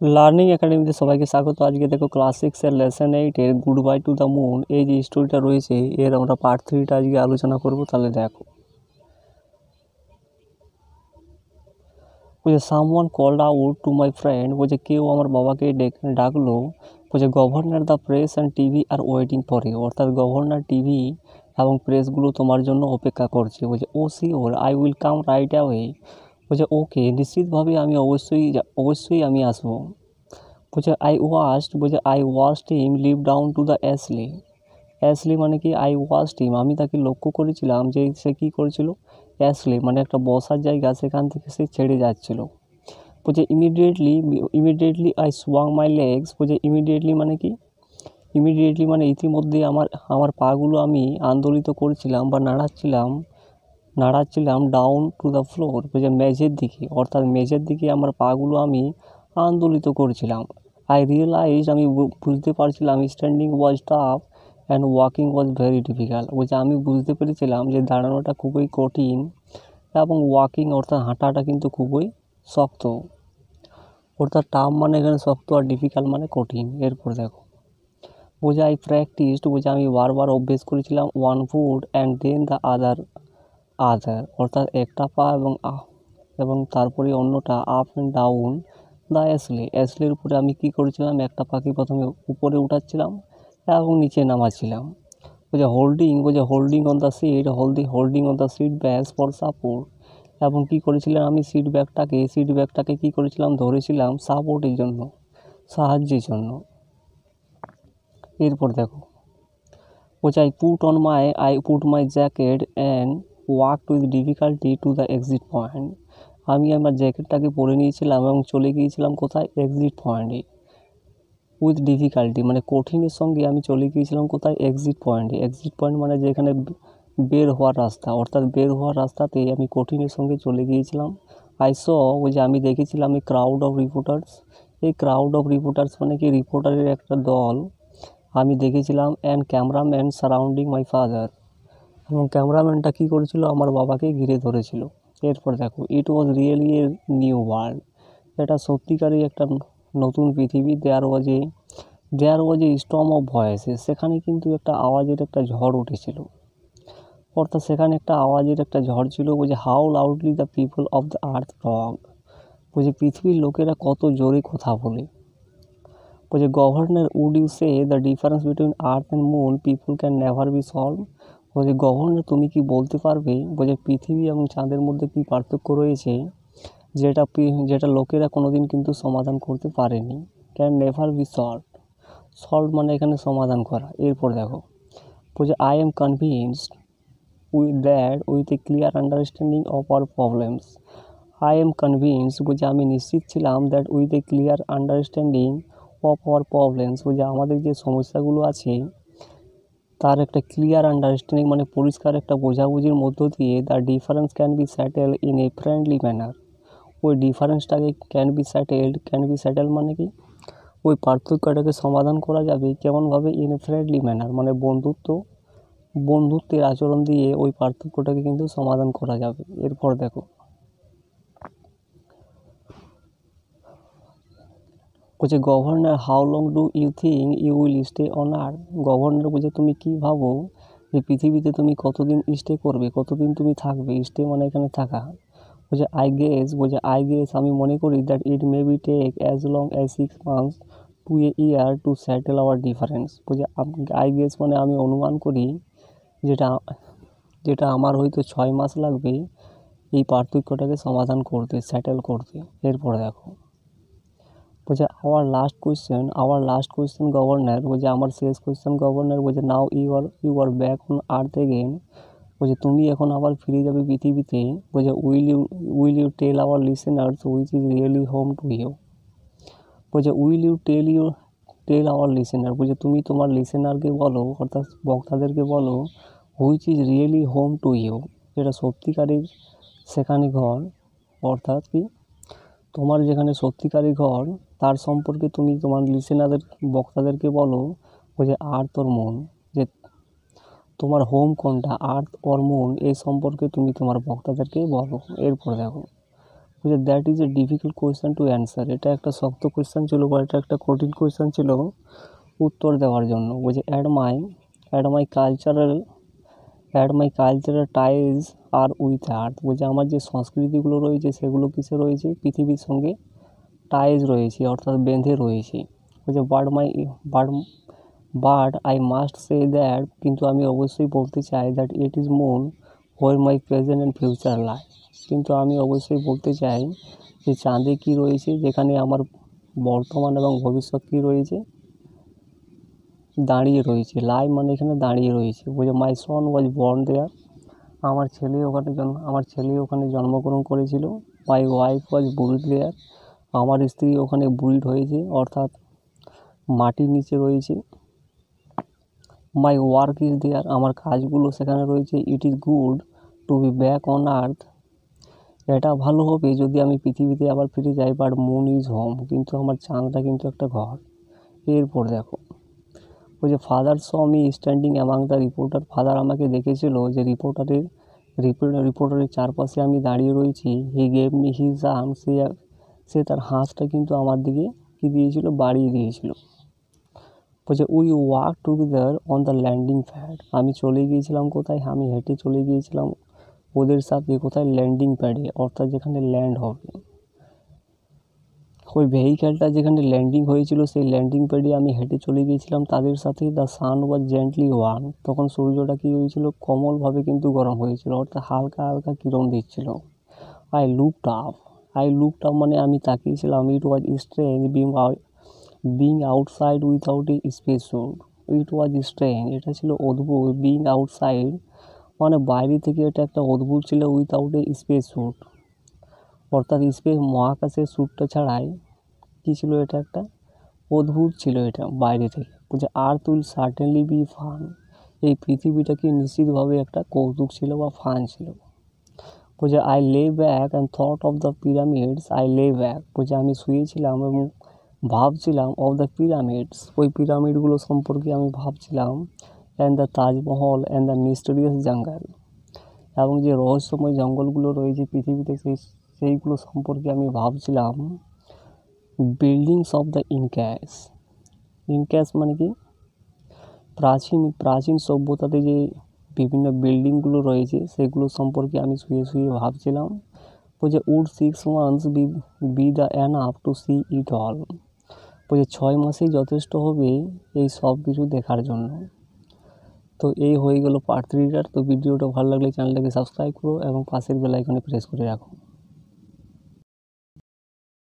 Learning একাডেমিতে সবাইকে স্বাগত। আজকে দেখো ক্লাস 6 এর লেসন 8 এর good bye to the moon এই যে স্টোরিটা রয়েছে এর আমরা পার্ট 3টা আজকে আলোচনা করব। তাহলে দেখো, বলছে someone called out to my friend, বলছে কেউ আমার বাবাকে ডাকলো। বলছে governor, the press and TV are waiting for you, অর্থাৎ গভর্নর, টিভি এবং প্রেসগুলো তোমার জন্য অপেক্ষা করছে। বলছে oh sure, I will come right away, বলছে ওকে নিশ্চিতভাবে আমি অবশ্যই আমি আসবো। বলছে I watched him leave down to the aisle. Aisle মানে কি? আই ওয়াচড হিম, আমি তাকে লক্ষ্য করেছিলাম যে সে কী করেছিল। অ্যাসলি মানে একটা বসার জায়গা, সেখান থেকে সে ছেড়ে যাচ্ছিল। বলছে ইমিডিয়েটলি আই সোয়াং মাই লেগস। বলছে ইমিডিয়েটলি মানে কি? ইমিডিয়েটলি মানে ইতিমধ্যে আমার পাগুলো আমি আন্দোলিত করেছিলাম বা নাড়াচ্ছিলাম ডাউন টু দ্য ফ্লোর, বলছে মেঝের দিকে, অর্থাৎ মেঝের দিকে আমার পাগুলো আমি আন্দোলিত করছিলাম। আই রিয়েলাইজ, আমি বুঝতে পারছিলাম, standing was tough and walking was very difficult. বলছে আমি বুঝতে পেরেছিলাম যে দাঁড়ানোটা খুবই কঠিন এবং ওয়াকিং অর্থাৎ হাঁটাটা কিন্তু খুবই শক্ত। অর্থাৎ টাফ মানে এখানে শক্ত আর ডিফিকাল্ট মানে কঠিন। এরপর দেখো, বলছে আই প্র্যাকটিসড, বলছে আমি বারবার অভ্যেস করেছিলাম one foot and then the other, অর্থাৎ একটা পা এবং তারপরে অন্যটা আপ অ্যান্ড ডাউন দ্য অ্যাসলির উপরে আমি কী করেছিলাম, একটা পাখি প্রথমে উপরে উঠাচ্ছিলাম এবং নিচে নামাচ্ছিলাম। Holding on the seat bags for support, এবং কী করেছিলাম আমি সিট ব্যাগটাকে কী করেছিলাম, ধরেছিলাম সাপোর্টের জন্য, সাহায্যের জন্য। এরপর দেখো, বলছে I put my jacket and walked with difficulty to the exit point. আমি আমার জ্যাকেটটাকে পরে নিয়েছিলাম এবং চলে গিয়েছিলাম কোথায়? এক্সিট পয়েন্টে। উইথ ডিফিকাল্টি মানে কঠিনের সঙ্গে আমি চলে গিয়েছিলাম কোথায়? এক্সিট পয়েন্ট মানে যেখানে বের হওয়ার রাস্তা, অর্থাৎ বের হওয়ার রাস্তাতে আমি কঠিনের সঙ্গে চলে গিয়েছিলাম। ওই যে আমি দেখেছিলাম এই ক্রাউড অফ রিপোর্টার্স মানে কি? রিপোর্টারের একটা দল আমি দেখেছিলাম। And cameraman surrounding my father, এবং ক্যামেরাম্যানটা কী করেছিল? আমার বাবাকে ঘিরে ধরেছিল। এরপর দেখো, it was really a new world, এটা সত্যিকারই একটা নতুন পৃথিবী। There was a storm of voices, সেখানে কিন্তু একটা আওয়াজের একটা ঝড় উঠেছিল, অর্থাৎ সেখানে একটা আওয়াজের একটা ঝড় ছিল। বলছে how loudly the people of the earth talk, বলছে পৃথিবীর লোকেরা কত জোরে কথা বলে। বলছে governor, would you say the difference between earth and moon people can never be solve. বলছে গভর্নর, তুমি কি বলতে পারবে, বলছে পৃথিবী এবং চাঁদের মধ্যে কী পার্থক্য রয়েছে যেটা লোকেরা কোনোদিন কিন্তু সমাধান করতে পারেনি। ক্যান নেভার বি সলভ মানে এখানে সমাধান করা। এরপর দেখো, বলছে I am convinced with a clear understanding of our problems. বলছে আমি নিশ্চিত ছিলাম that with a clear understanding of our problems, বলছে আমাদের যে সমস্যাগুলো আছে তার একটা ক্লিয়ার আন্ডারস্ট্যান্ডিং মানে পরিষ্কার একটা বোঝাবুঝির মধ্য দিয়ে the difference can be settle in a friendly manner. ওই ডিফারেন্সটাকে ক্যান বি স্যাটেল মানে কি? ওই পার্থক্যটাকে সমাধান করা যাবে কেমনভাবে? ইন এ ফ্রেন্ডলি ম্যানার মানে বন্ধুত্বের আচরণ দিয়ে ওই পার্থক্যটাকে কিন্তু সমাধান করা যাবে। এরপর দেখো, বলছে governor, how long do you think you will stay on earth. Governor বলছে তুমি কি ভাবো যে পৃথিবীতে তুমি কতদিন স্টে করবে, কতদিন তুমি থাকবে? স্টে মানে এখানে থাকা। বলছে আই গেস আমি মনে করি that it may be take as long as 6 months to a year to settle our difference. বলছে আই গেস মানে আমি অনুমান করি যেটা যেটা আমার হয়তো 6 মাস লাগবে এই পার্থক্যটাকে সমাধান করতে, সেটেল করতে। এরপর দেখো, বলছে আওয়ার লাস্ট কোয়েশ্চেন গভর্নর, বলছে আমার শেষ কোয়েশ্চেন গভর্নর। বলছে now you are back on earth again, বলছে তুমি এখন আবার ফিরে যাবে পৃথিবীতে। বলছে will you tell our listeners which is really home to you. বলছে টেল আওয়ার লিসেনার, বলছে তুমি তোমার লিসেনারকে বলো, অর্থাৎ বক্তাদেরকে বলো, which is really home to you, যেটা সত্যিকারের সেখানে ঘর, অর্থাৎ কি তোমার যেখানে সত্যিকারের ঘর তার সম্পর্কে তুমি তোমার বক্তাদেরকে বলো। বলছে আর্থ ওর মুন, যে তোমার হোম কোনটা, আর্থ ওর মুন, এই সম্পর্কে তুমি তোমার বক্তাদেরকে বলো। এরপর দেখো, বলছে that is a difficult question to answer, এটা একটা শক্ত কোয়েশ্চেন ছিল বা এটা একটা কঠিন কোয়েশ্চেন ছিল উত্তর দেওয়ার জন্য। বলছে and my cultural ties are with earth, বলছে আমার যে সংস্কৃতিগুলো রয়েছে সেগুলো কিসে রয়েছে, পৃথিবীর সঙ্গে টাইজ রয়েছে অর্থাৎ বেঁধে রয়েছে। বলছে but I must say that, কিন্তু আমি অবশ্যই বলতে চাই that it is moon where my present and future lie, কিন্তু আমি অবশ্যই বলতে চাই যে চাঁদে কী রয়েছে যেখানে আমার বর্তমান এবং ভবিষ্যৎ কী রয়েছে, দাঁড়িয়ে রয়েছে। লাই মানে এখানে দাঁড়িয়ে রয়েছে। বলছে মাই সন ওয়াজ বর্ন দেয়ার, আমার ছেলে ওখানে জন্মগ্রহণ করেছিল। মাই ওয়াইফ ওয়াজ বুরিড দেয়ার, আমার স্ত্রী ওখানে বুরিড হয়েছে অর্থাৎ মাটির নিচে রয়েছে। মাই ওয়ার্ক ইজ দেয়ার, আমার কাজগুলো সেখানে রয়েছে। It is good to be back on earth, এটা ভালো হবে যদি আমি পৃথিবীতে আবার ফিরে যাই। বাট মুন ইজ হোম, কিন্তু আমার চাঁদটা কিন্তু একটা ঘর। এরপর দেখো ওই যে father saw me standing among the reporter, father আমাকে দেখেছিল যে রিপোর্টারের চারপাশে আমি দাঁড়িয়ে রয়েছি। He gave me his arm, সে তার হাতটা কিন্তু আমার দিকে কী দিয়েছিল, বাড়িয়ে দিয়েছিল। বলছে we walk together on the landing pad, আমি চলে গিয়েছিলাম কোথায়, আমি হেঁটে চলে গিয়েছিলাম ওদের সাথে কোথায়, ল্যান্ডিং প্যাডে অর্থাৎ যেখানে ল্যান্ড হবে। ওই ভেহিক্যালটা যেখানে ল্যান্ডিং হয়েছিল সেই ল্যান্ডিং প্যাডে আমি হেঁটে চলে গিয়েছিলাম তাদের সাথে। The sun was gently warm, তখন সূর্যটা কী হয়েছিল, কোমলভাবে কিন্তু গরম হয়েছিল অর্থাৎ হালকা হালকা কিরণ দিচ্ছিল। আই লুকড আপ মানে আমি তাকিয়েছিলাম। ইট ওয়াজ স্ট্রেঞ্জ বিং আউটসাইড উইথাউট এ স্পেস স্যুট, এটা ছিল অদ্ভুত। বিং আউটসাইড মানে বাইরে থেকে এটা একটা অদ্ভুত ছিল। উইথাউট এ স্পেস স্যুট অর্থাৎ মহাকাশের স্যুটটা ছাড়াই কী ছিল, এটা একটা অদ্ভুত ছিল এটা বাইরে থেকে। বলছে আর্থ উইল সার্টেনলি বি ফান, এই পৃথিবীটা কি নিশ্চিতভাবে একটা কৌতুক ছিল বা ফান ছিল। বলছে আই লে back and thought of the pyramids, বলছে আমি শুয়েছিলাম এবং ভাবছিলাম অফ দ্য পিরামিডস, ওই পিরামিডগুলো সম্পর্কে আমি ভাবছিলাম। And the Taj Mahal and the mysterious জঙ্গল, এবং যে রহস্যময় জঙ্গলগুলো রয়েছে পৃথিবীতে সেইগুলো সম্পর্কে আমি ভাবছিলাম। বিল্ডিংস অফ দ্য ইনক্যাস মানে কি, প্রাচীন সভ্যতাতে যে বিভিন্ন বিল্ডিংগুলো রয়েছে সেগুলো সম্পর্কে আমি শুয়ে শুয়ে ভাবছিলাম। বলছে would 6 months be the enough to see it all, বলছে 6 মাসেই যথেষ্ট হবে এই সব কিছু দেখার জন্য। তো এই হয়ে গেল পার্ট 3টার। তো ভিডিওটা ভালো লাগলে চ্যানেলটাকে সাবস্ক্রাইব করো এবং পাশের বেল আইকনে প্রেস করে রাখো।